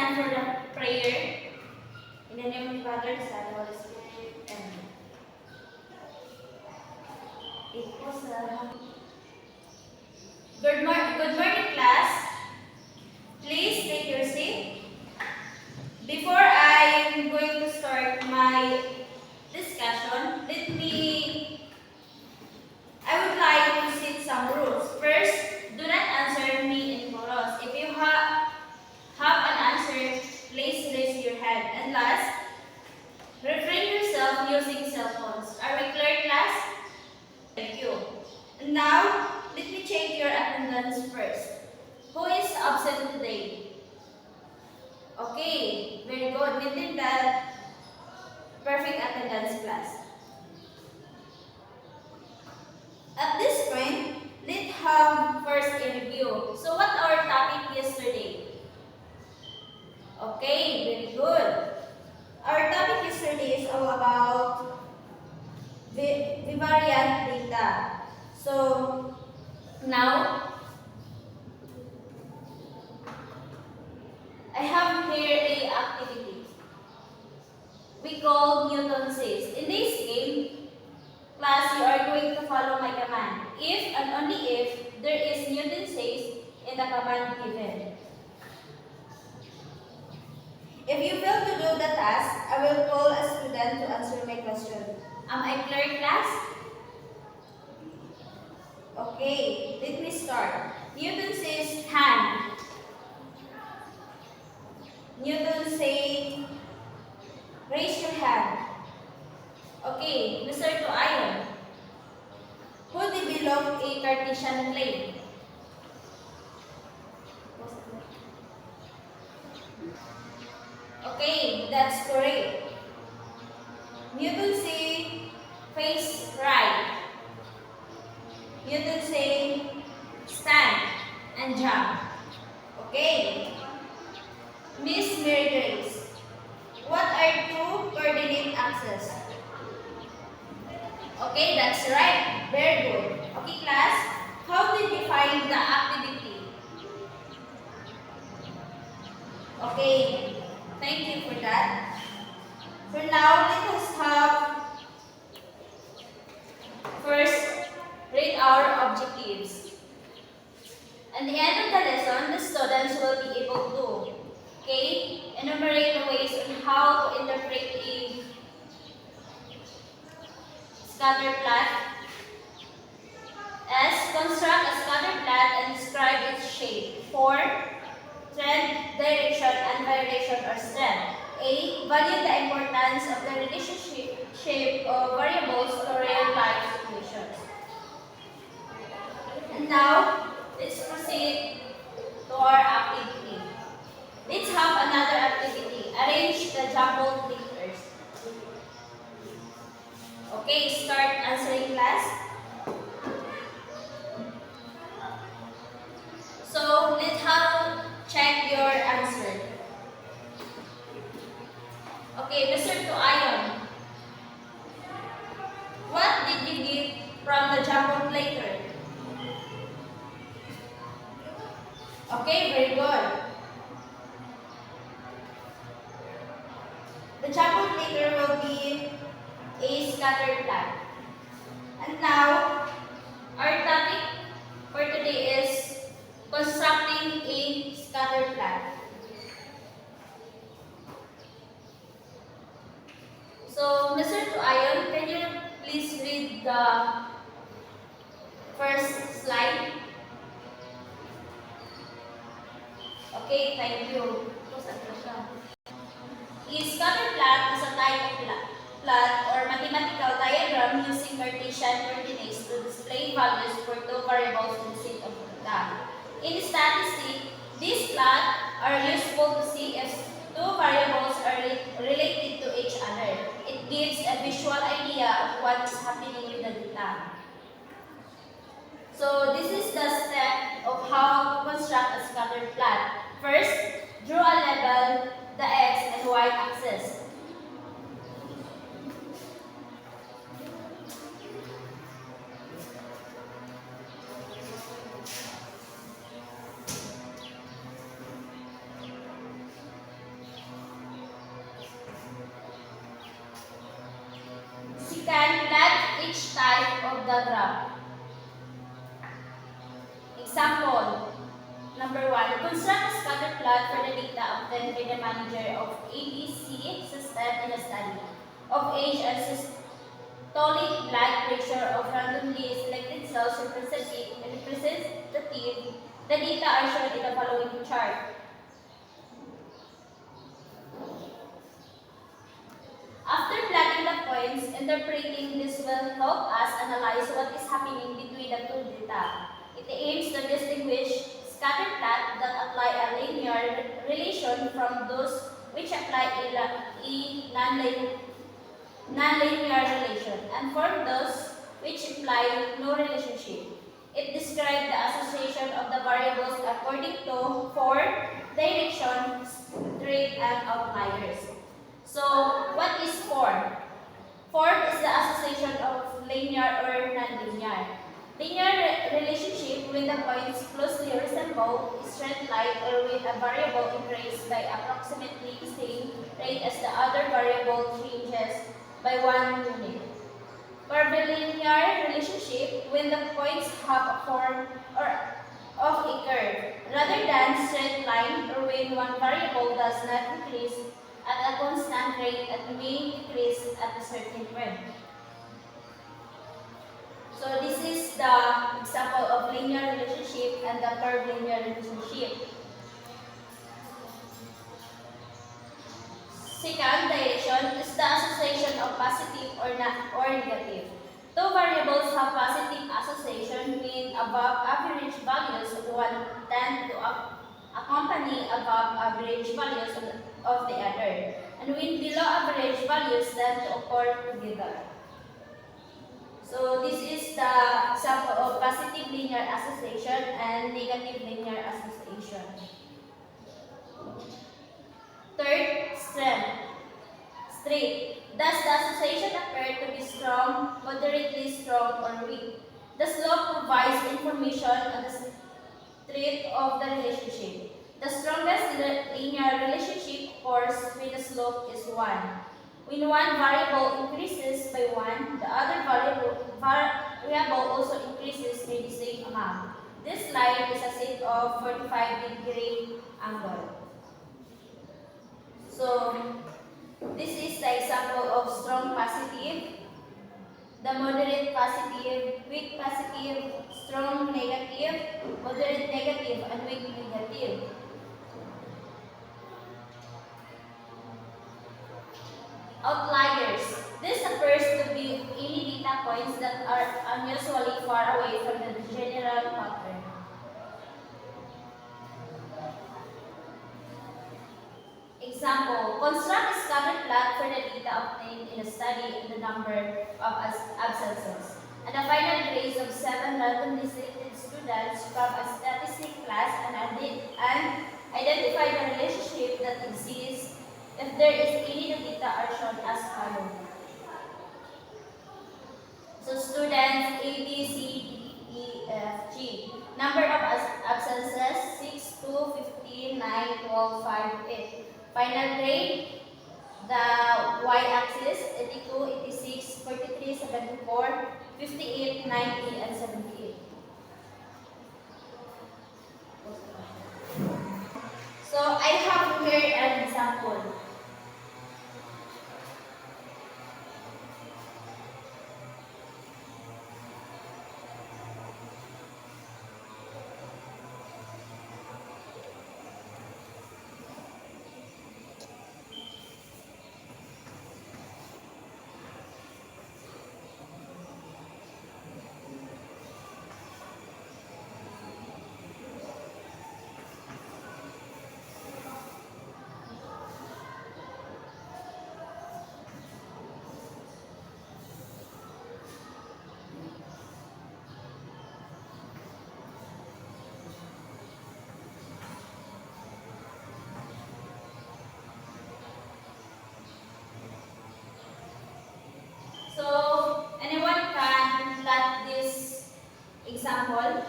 stand for the prayer. In the name of the Father, the Son, and the Holy Spirit. Amen. Good morning, class. Please take your seat. Before I am going to start my discussion, I would like to set some rules. First, do not answer me in chorus. If you have an answer, please raise your hand. And last, refrain yourself using cell phones. Are we clear, class? Thank you. And now, let me check your attendance first. Who is absent today? Okay, very good. Maintain that perfect attendance, class. At this point, let's have first a review. So what our topic yesterday? Okay, very good. Our topic yesterday is all about bivariate data. So now I have here a activity we call Newton says. In this game, class, you are going to follow my command. If and only if there is Newton says in the command given. If you fail to do the task, I will call a student to answer my question. Am I clear, class? Okay, let me start. Newton says stand. Newton say raise your hand. Okay, Mr. Tuayon, who developed a Cartesian plane? Okay, that's correct. Newton say face right. Newton say stand and jump. Okay. Miss Mary Grace, what are two coordinate axes? Okay, that's right. Very good. Okay, class, how did you find the activity? Okay, thank you for that. For now, let us have first read our objectives. At the end of the lesson, the students will be able to enumerate the ways on how to interpret a scatter plot. S. Construct a scatter plot and describe its shape. 4. Trend, direction, and variation or strength. A. Value the importance of the relationship of variables to real-life situations. And now, let's proceed to our activity. Let's have another activity. Arrange the jumbled letters. Okay, start answering, class. So let's have check your answer. Okay, Mr. Tuayon, what did you get from the jumbled letter? Okay, very good. The jumbled letter will be a scatter plot. And now, our topic for today is constructing a scatter plot. So, Mr. Tuayon, can you please read the first slide? Okay, thank you. A scatter plot is a type of plot or mathematical diagram using Cartesian coordinates to display values for two variables in the set of data. In statistics, these plots are useful to see if two variables are related to each other. It gives a visual idea of what is happening with the data. So this is the step of how to construct a scatter plot. First, draw a level, the x and y axis. each type of the graph. Example number 1. Construct a scatter plot for the data obtained by the manager of ABC system in a study of age and systolic blood pressure of randomly selected cells representative. The data are shown in the following chart. After plotting the points, interpreting this will help us analyze what is happening between the two data. It aims to distinguish scatter plots that apply a linear relation from those which apply a non-linear relation, and from those which imply no relationship. It describes the association of the variables according to four directions, straight, and outliers. So, what is form? Form is the association of linear or non-linear. Linear relationship when the points closely resemble a straight line or when a variable increases by approximately the same rate as the other variable changes by 1 unit. Curvilinear relationship when the points have a form of a curve rather than straight line, or when one variable does not increase at a constant rate and may decrease at a certain point. So this is the example of linear relationship and the curvilinear relationship. Second direction is the association of positive or negative. Two variables have positive association when above average values, one tend to accompany above average values of the other, and when below average values tend to occur together. So this is the example of positive linear association and negative linear association. Third, straight. Does the association appear to be strong, moderately strong, or weak? The slope provides information on the strength of the relationship. The strongest linear relationship occurs when the slope is 1. When one variable increases by 1, the other variable also increases by the same amount. This line is a set of 45-degree angle. So, this is the example of strong positive, the moderate positive, weak positive, strong negative, moderate negative, and weak negative. Outliers. This appears to be any data points that are unusually far away from the general pattern. Example, construct a scatter plot for the data obtained in a study in the number of absences and the final grades of 7 randomly selected students from a statistics class, and identify the relationship that exists. If there is any, the data are shown as follows. So students A, B, C, D, E, F, G. Number of absences 6, 2, 15, 9, 12, 5, 8. Final grade, the y-axis 82, 86, 43, 74, 58, 90, and 78. So I have here an example. So anyone can plot this example.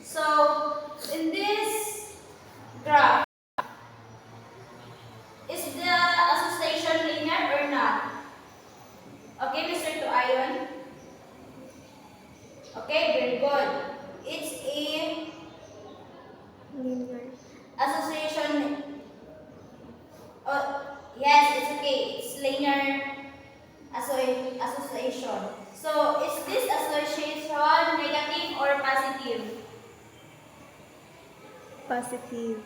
So in this graph is the association association. Oh, yes, it's okay. It's linear association. So, is this association negative or positive? Positive.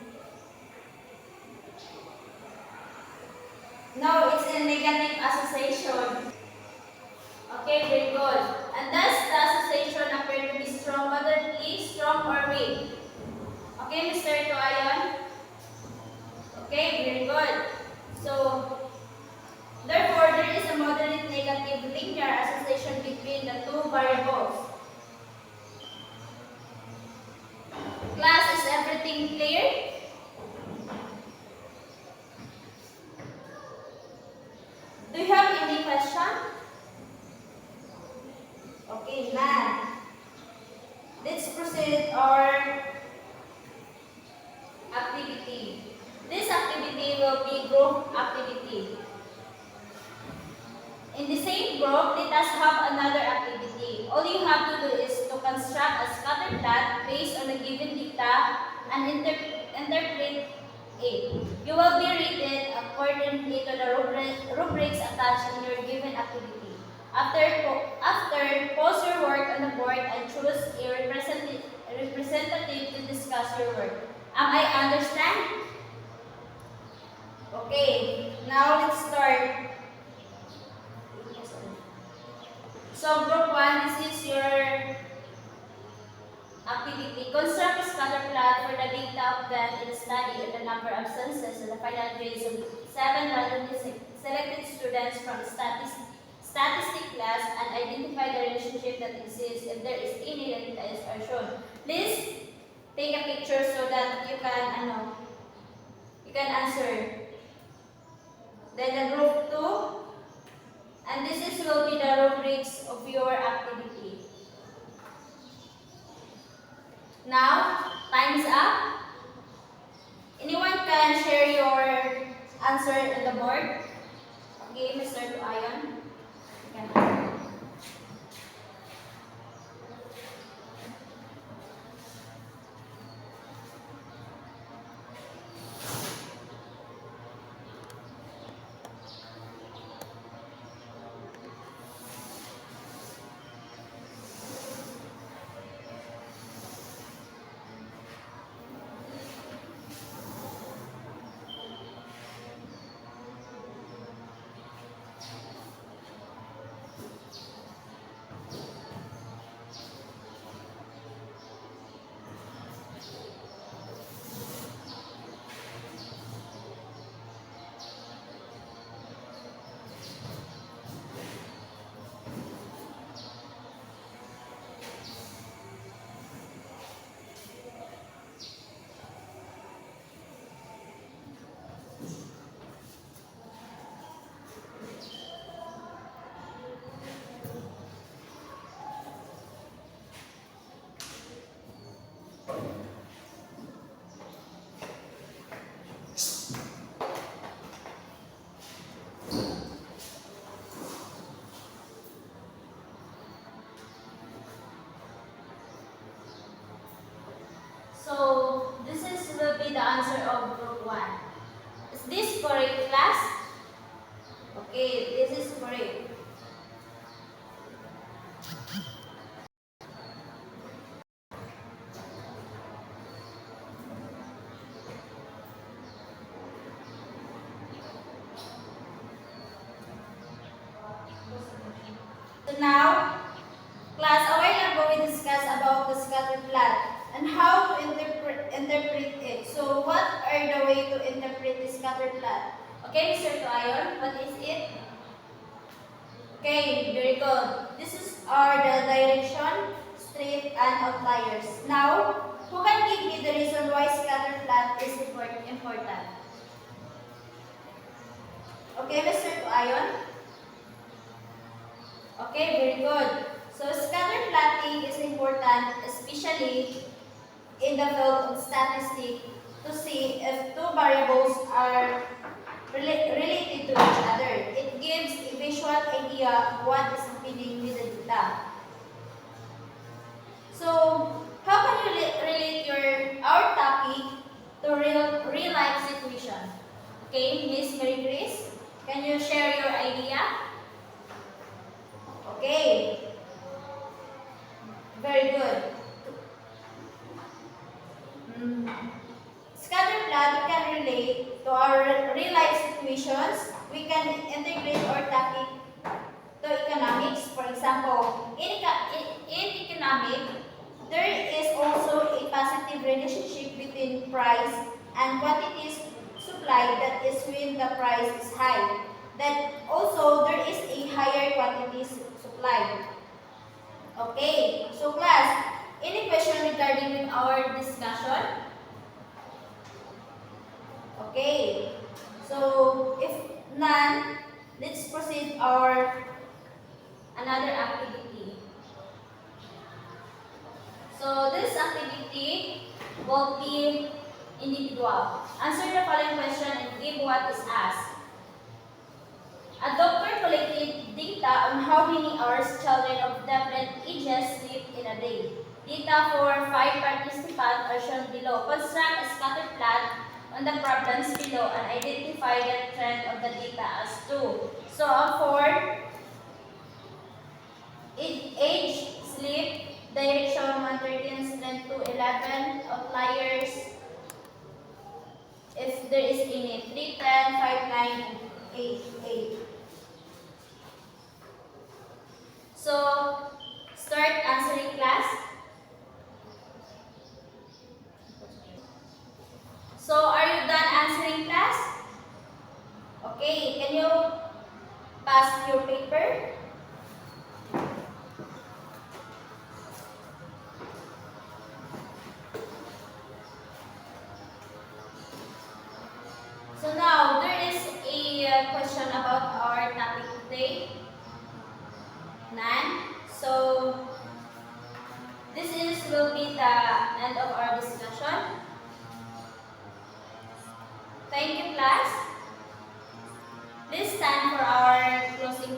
No, it's a negative association. Okay, very good. And does the association appear to be strong, moderately, strong, or weak? Okay, Mr. Tuayon? Okay, very good. So, therefore, there is a moderate negative linear association between the two variables. Class, is everything clear? Do you have any question? Okay, none. Let's proceed our activity. This activity will be group activity. In the same group, let us have another activity. All you have to do is to construct a scatter plot based on a given data and interpret it. You will be rated accordingly to the rubrics attached in your given activity. After post your work on the board and choose a representative to discuss your work. Am I understand? Okay, now let's start. So group 1, this is your activity. Construct a scatter plot for the data of them in the study and the number of census and the final grades of 7 randomly selected students from statistic class and identify the relationship that exists if there is any that data are shown. Please take a picture so that you can answer. Then the group 2, and this will be the rubrics of your activity. Now, time is up. Anyone can share your answer on the board? Okay, Mr. Tuayon. You can. So, will be the answer of group 1. Is this correct, class? Okay, this is correct. So now, class, a while ago we discussed about the scatter plot and how to interpret it. So what are the way to interpret the scatter plot? Okay, Mr. Tuayon, what is it? Okay, very good. Are the direction, straight, and outliers. Now, who can give me the reason why scatter plot is important? Okay, Mr. Tuayon? Okay, very good. So, scatter plotting is important, especially in the field of statistics, to see if two variables are related to each other. It gives a visual idea of what is happening with the data. So, how can you relate our topic to real life situation. Okay, Miss Mary Grace, can you share your idea? Okay, very good. Mm. Scatter plot, we can relate to our real life situations. We can integrate our topic to economics. For example, in economic, there is also a positive relationship between price and quantities supplied. That is when the price is high. That also there is a higher quantities supplied. Okay, so class, any question regarding with our discussion? Okay, so if none, let's proceed our another activity. So this activity will be individual. Answer the following question and give what is asked. A doctor collected data on how many hours children of different ages sleep in a day. Data for 5 participants are shown below. Construct a scatter plot on the problems below and identify the trend of the data as 2. So for age, sleep, direction 130 and strength 211, outliers, if there is any, 310, 59, and 88. So, start answering class. So, are you done answering class? Okay, can you pass your paper? So now, there is a question about our topic today. None. So, this will be the end of our discussion. Thank you, class. Please stand for our closing